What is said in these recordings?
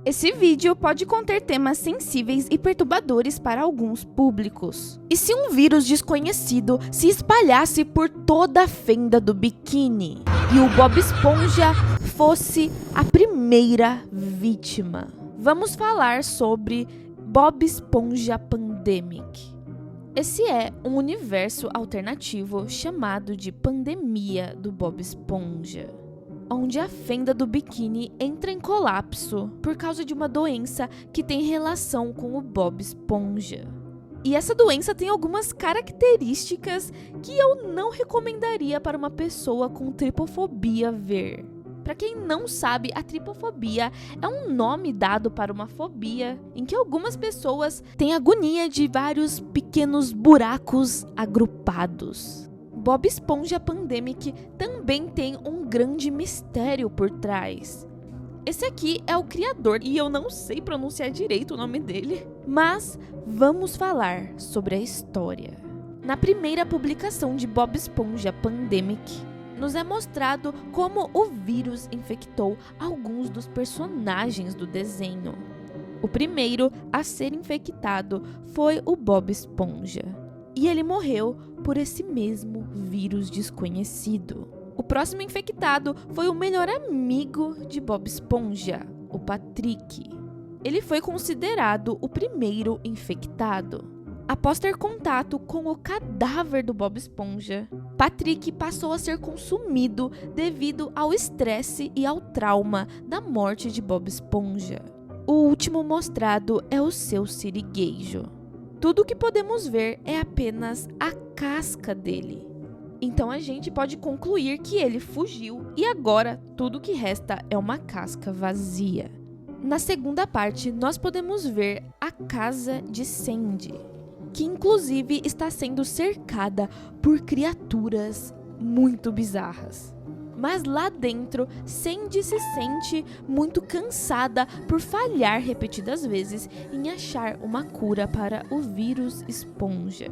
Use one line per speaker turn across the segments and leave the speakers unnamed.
Esse vídeo pode conter temas sensíveis e perturbadores para alguns públicos. E se um vírus desconhecido se espalhasse por toda a fenda do biquíni e o Bob Esponja fosse a primeira vítima? Vamos falar sobre Bob Esponja Pandemic. Esse é um universo alternativo chamado de Pandemia do Bob Esponja, onde a fenda do biquíni entra em colapso por causa de uma doença que tem relação com o Bob Esponja. E essa doença tem algumas características que eu não recomendaria para uma pessoa com tripofobia ver. Para quem não sabe, a tripofobia é um nome dado para uma fobia em que algumas pessoas têm agonia de vários pequenos buracos agrupados. Bob Esponja Pandemic também tem um grande mistério por trás. Esse aqui é o criador e eu não sei pronunciar direito o nome dele, mas vamos falar sobre a história. Na primeira publicação de Bob Esponja Pandemic, nos é mostrado como o vírus infectou alguns dos personagens do desenho. O primeiro a ser infectado foi o Bob Esponja, e ele morreu por esse mesmo vírus desconhecido. O próximo infectado foi o melhor amigo de Bob Esponja, o Patrick. Ele foi considerado o primeiro infectado. Após ter contato com o cadáver do Bob Esponja, Patrick passou a ser consumido devido ao estresse e ao trauma da morte de Bob Esponja. O último mostrado é o seu sirigueijo. Tudo o que podemos ver é apenas a casca dele. Então a gente pode concluir que ele fugiu e agora tudo que resta é uma casca vazia. Na segunda parte, nós podemos ver a casa de Sandy, que inclusive está sendo cercada por criaturas muito bizarras. Mas lá dentro, Sandy se sente muito cansada por falhar repetidas vezes em achar uma cura para o vírus esponja.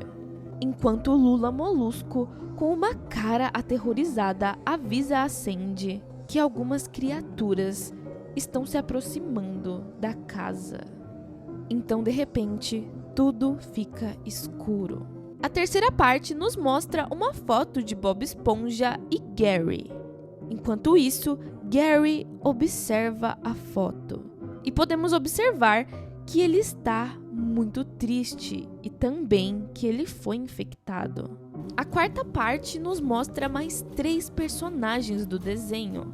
Enquanto Lula Molusco, com uma cara aterrorizada, avisa a Sandy que algumas criaturas estão se aproximando da casa. Então, de repente, tudo fica escuro. A terceira parte nos mostra uma foto de Bob Esponja e Gary. Enquanto isso, Gary observa a foto. E podemos observar que ele está muito triste e também que ele foi infectado. A quarta parte nos mostra mais 3 personagens do desenho.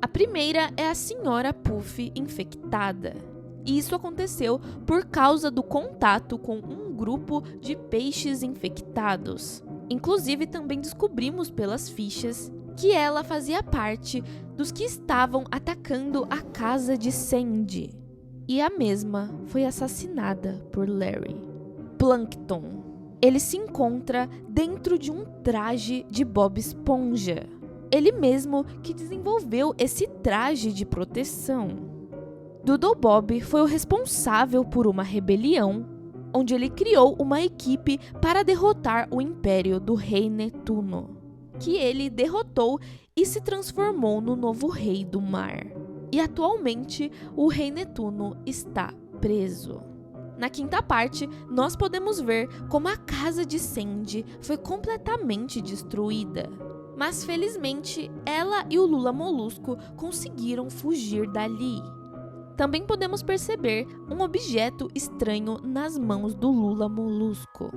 A primeira é a Senhora Puff infectada. E isso aconteceu por causa do contato com um grupo de peixes infectados. Inclusive, também descobrimos pelas fichas que ela fazia parte dos que estavam atacando a casa de Sandy. E a mesma foi assassinada por Larry. Plankton. Ele se encontra dentro de um traje de Bob Esponja. Ele mesmo que desenvolveu esse traje de proteção. Doodle Bob foi o responsável por uma rebelião, onde ele criou uma equipe para derrotar o império do Rei Netuno, que ele derrotou e se transformou no novo Rei do Mar. E atualmente, o Rei Netuno está preso. Na quinta parte, nós podemos ver como a casa de Sandy foi completamente destruída. Mas felizmente, ela e o Lula Molusco conseguiram fugir dali. Também podemos perceber um objeto estranho nas mãos do Lula Molusco.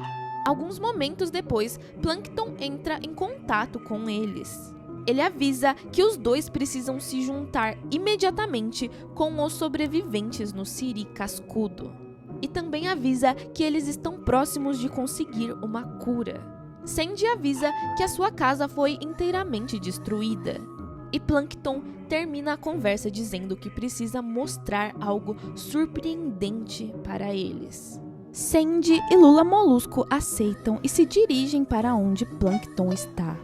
Alguns momentos depois, Plankton entra em contato com eles. Ele avisa que os dois precisam se juntar imediatamente com os sobreviventes no Siri Cascudo. E também avisa que eles estão próximos de conseguir uma cura. Sandy avisa que a sua casa foi inteiramente destruída. E Plankton termina a conversa dizendo que precisa mostrar algo surpreendente para eles. Sandy e Lula Molusco aceitam e se dirigem para onde Plankton está.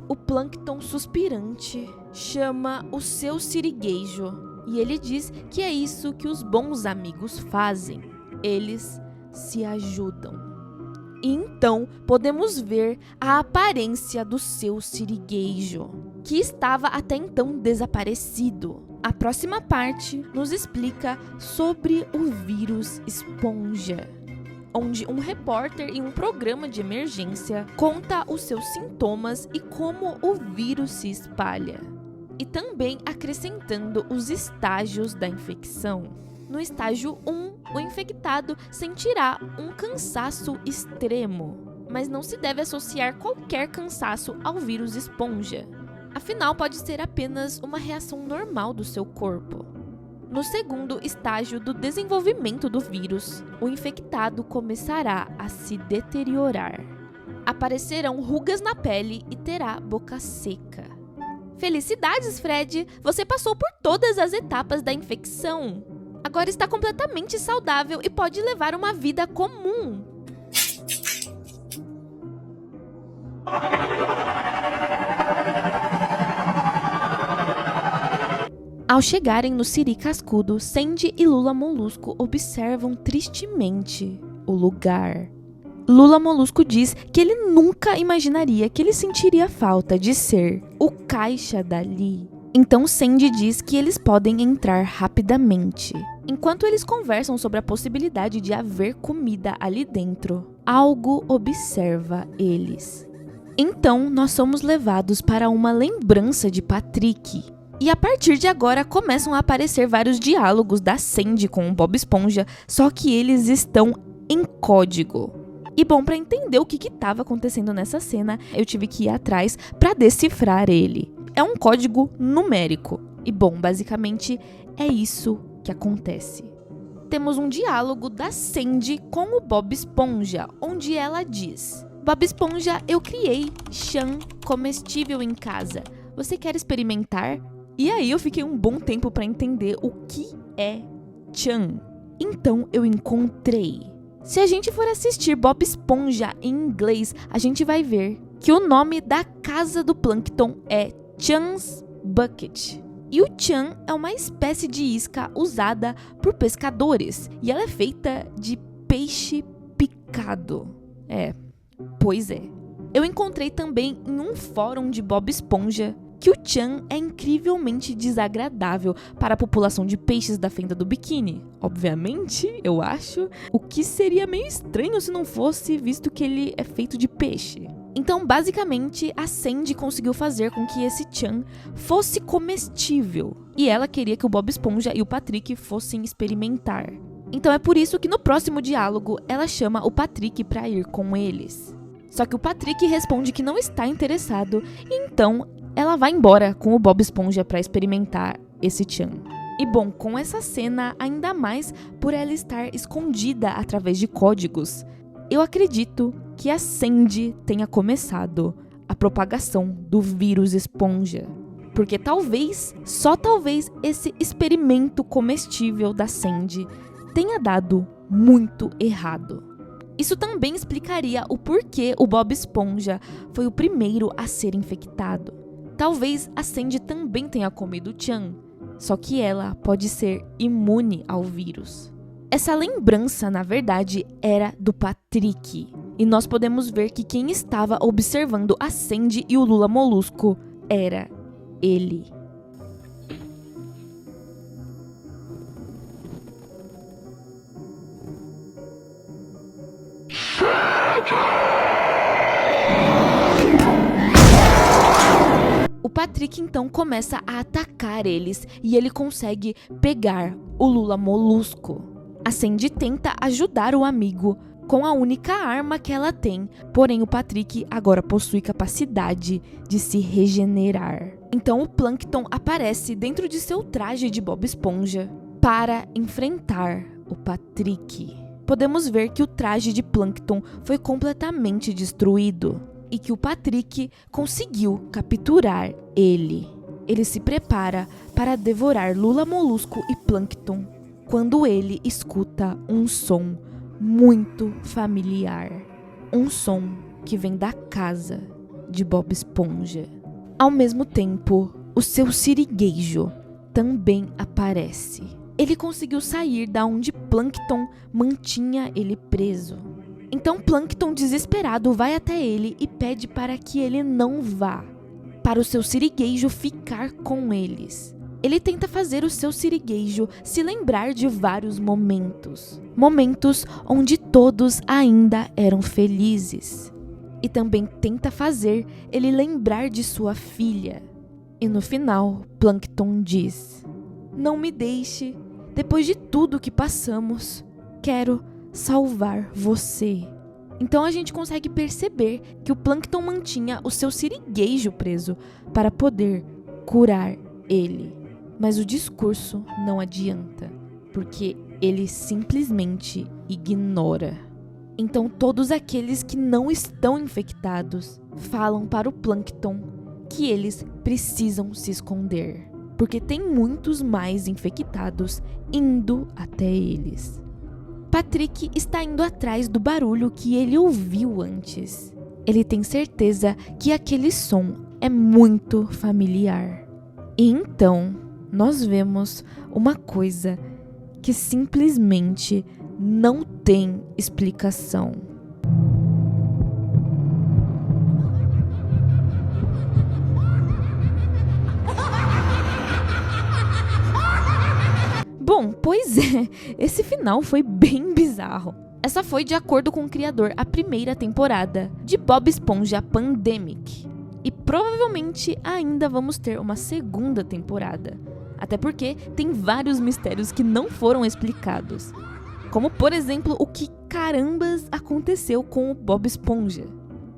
O Plankton suspirante chama o seu sirigueijo e ele diz que é isso que os bons amigos fazem. Eles se ajudam. E então podemos ver a aparência do seu sirigueijo, que estava até então desaparecido. A próxima parte nos explica sobre o vírus esponja, onde um repórter em um programa de emergência conta os seus sintomas e como o vírus se espalha. E também acrescentando os estágios da infecção. No estágio 1, o infectado sentirá um cansaço extremo, mas não se deve associar qualquer cansaço ao vírus esponja. Afinal, pode ser apenas uma reação normal do seu corpo. No segundo estágio do desenvolvimento do vírus, o infectado começará a se deteriorar. Aparecerão rugas na pele e terá boca seca. Felicidades, Fred! Você passou por todas as etapas da infecção. Agora está completamente saudável e pode levar uma vida comum. Ao chegarem no Siri Cascudo, Sandy e Lula Molusco observam tristemente o lugar. Lula Molusco diz que ele nunca imaginaria que ele sentiria falta de ser o caixa dali. Então Sandy diz que eles podem entrar rapidamente. Enquanto eles conversam sobre a possibilidade de haver comida ali dentro, algo observa eles. Então nós somos levados para uma lembrança de Patrick. E a partir de agora começam a aparecer vários diálogos da Sandy com o Bob Esponja, só que eles estão em código. E bom, para entender o que estava acontecendo nessa cena, eu tive que ir atrás para decifrar ele. É um código numérico. E bom, basicamente é isso que acontece. Temos um diálogo da Sandy com o Bob Esponja, onde ela diz: Bob Esponja, eu criei Chan comestível em casa. Você quer experimentar? E aí eu fiquei um bom tempo para entender o que é Chan. Então eu encontrei. Se a gente for assistir Bob Esponja em inglês, a gente vai ver que o nome da casa do Plankton é Chan's Bucket. E o Chan é uma espécie de isca usada por pescadores. E ela é feita de peixe picado. Pois é. Eu encontrei também em um fórum de Bob Esponja que o Chan é incrivelmente desagradável para a população de peixes da fenda do biquíni. Obviamente, eu acho, o que seria meio estranho se não fosse, visto que ele é feito de peixe. Então, basicamente, a Sandy conseguiu fazer com que esse Chan fosse comestível. E ela queria que o Bob Esponja e o Patrick fossem experimentar. Então é por isso que no próximo diálogo, ela chama o Patrick para ir com eles. Só que o Patrick responde que não está interessado, e então ela vai embora com o Bob Esponja para experimentar esse Chan. E bom, com essa cena, ainda mais por ela estar escondida através de códigos, eu acredito que a Sandy tenha começado a propagação do vírus esponja. Porque talvez, só talvez, esse experimento comestível da Sandy tenha dado muito errado. Isso também explicaria o porquê o Bob Esponja foi o primeiro a ser infectado. Talvez a Sandy também tenha comido o Chan, só que ela pode ser imune ao vírus. Essa lembrança, na verdade, era do Patrick. E nós podemos ver que quem estava observando a Sandy e o Lula Molusco era ele. O Patrick então começa a atacar eles e ele consegue pegar o Lula Molusco. A Sandy tenta ajudar o amigo com a única arma que ela tem, porém o Patrick agora possui capacidade de se regenerar. Então o Plankton aparece dentro de seu traje de Bob Esponja para enfrentar o Patrick. Podemos ver que o traje de Plankton foi completamente destruído e que o Patrick conseguiu capturar ele. Ele se prepara para devorar Lula Molusco e Plankton quando ele escuta um som muito familiar. Um som que vem da casa de Bob Esponja. Ao mesmo tempo, o seu sirigueijo também aparece. Ele conseguiu sair da onde Plankton mantinha ele preso. Então Plankton, desesperado, vai até ele e pede para que ele não vá, para o seu sirigueijo ficar com eles. ele tenta fazer o seu sirigueijo se lembrar de vários momentos. Momentos onde todos ainda eram felizes. E também tenta fazer ele lembrar de sua filha. E no final, Plankton diz: "Não me deixe, depois de tudo que passamos, quero salvar você." Então a gente consegue perceber que o Plankton mantinha o seu sirigueijo preso para poder curar ele. Mas o discurso não adianta, porque ele simplesmente ignora. Então todos aqueles que não estão infectados falam para o Plankton que eles precisam se esconder, porque tem muitos mais infectados indo até eles. Patrick está indo atrás do barulho que ele ouviu antes. Ele tem certeza que aquele som é muito familiar. E então, nós vemos uma coisa que simplesmente não tem explicação. Bom, pois é, esse final foi bem bizarro. Essa foi, de acordo com o criador, a primeira temporada de Bob Esponja Pandemic. E provavelmente ainda vamos ter uma segunda temporada. Até porque tem vários mistérios que não foram explicados. Como, por exemplo, o que carambas aconteceu com o Bob Esponja.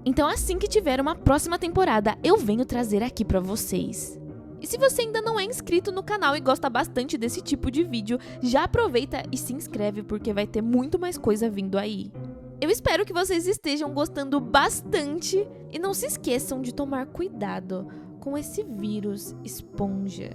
Então, assim que tiver uma próxima temporada, eu venho trazer aqui pra vocês. E se você ainda não é inscrito no canal e gosta bastante desse tipo de vídeo, já aproveita e se inscreve porque vai ter muito mais coisa vindo aí. Eu espero que vocês estejam gostando bastante e não se esqueçam de tomar cuidado com esse vírus esponja.